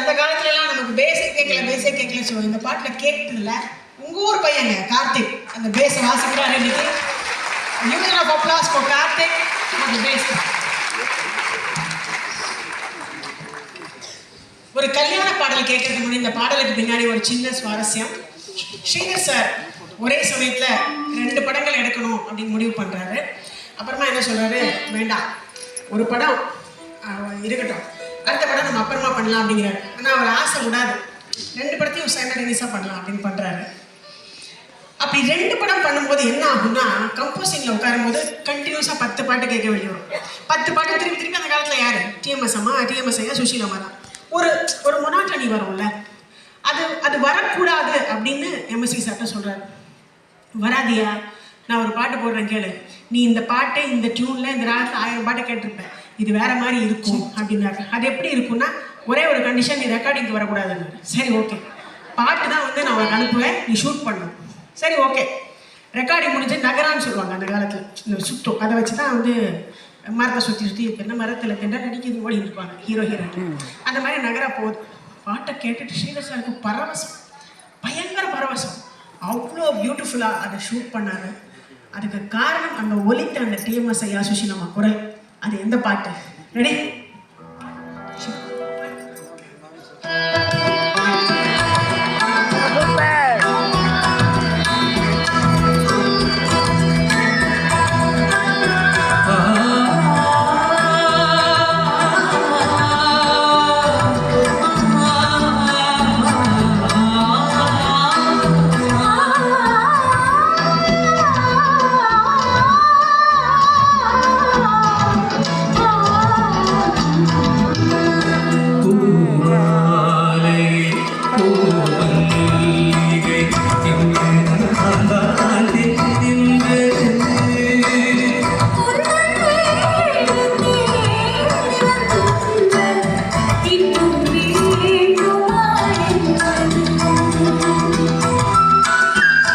அந்த காலத்துல எல்லாம் நமக்கு பேஸே கேட்கல சொல்லுவோம். இந்த பாட்டுல கேட்டதுல உங்க ஊர் பையங்க கார்த்திக் அந்த பேஸை வாசிக்கிறாரு. இன்னைக்கு யூசர் ஆஃப் அப்ளாஸ் ஃபார் கார்த்திக் அந்த பேஸ். ஒரு கல்யாண பாடல் கேட்கறதுக்கு முன்னாடி இந்த பாடலுக்கு பின்னாடி ஒரு சின்ன சுவாரஸ்யம். ஸ்ரீதர் சார் ஒரே சமயத்துல 2 படங்கள் எடுக்கணும் அப்படின்னு முடிவு பண்றாரு. அப்புறமா என்ன சொல்றாரு, வேண்டாம் ஒரு படம் இருக்கட்டும், அடுத்த படம் நம்ம அப்புறமா பண்ணலாம் அப்படிங்கிறாரு. ஆனா அவர் ஆசை விடாது, 2 படத்தையும் சைமல்டேனியஸா பண்ணலாம் அப்படின்னு பண்றாரு. அப்படி 2 படம் பண்ணும்போது என்ன ஆகும்னா, கம்போசிங்ல உட்காரும் போது கண்டினியூஸா 10 பாட்டு கேட்க வேண்டி வரும். 10 பாட்டு திருப்பி திருப்பி அந்த காலத்துல யாரு, டிஎம்எஸ் ஐயா, சுஷீலம்மா தான். ஒரு மொனாட்டனி வரும்ல, அது வரக்கூடாது அப்படின்னு எம்எஸ்வி சார்ட்ட சொல்றாரு. வராதியா, நான் ஒரு பாட்டு போடுறேன் கேளு, நீ இந்த பாட்டை இந்த டியூன்ல இந்த ராகத்துல 1000 பாட்டை கேட்டிருப்பேன், இது வேற மாதிரி இருக்கும் அப்படின்னாரு. அது எப்படி இருக்கும்னா, ஒரே ஒரு கண்டிஷன், நீ ரெக்கார்டிங்க்கு வரக்கூடாதுன்னு. சரி ஓகே, பாட்டு தான் வந்து நான் உனக்கு அனுப்புவேன், நீ ஷூட் பண்ணணும். சரி ஓகே, ரெக்கார்டிங் முடிஞ்சு நகரான்னு சொல்லுவாங்க அந்த காலத்தில், இந்த சுத்தம் அதை வச்சு தான் வந்து மரத்தை சுற்றி என்ன மரத்தில் தெண்டா நடிக்கிறது ஓடி இருப்பாங்க ஹீரோயின். அந்த மாதிரி நகரா போகுது. பாட்டை கேட்டுட்டு ஸ்ரீதர் சாருக்கு பரவசம், பயங்கர பரவசம். அவ்வளோ பியூட்டிஃபுல்லாக அதை ஷூட் பண்ணாரு. அதுக்கு காரணம் அந்த ஒலித்த அந்த டிஎம்எஸ் ஐயா சுஷீலம்மா குரல். அது எந்த பாட்டு? ரெடி?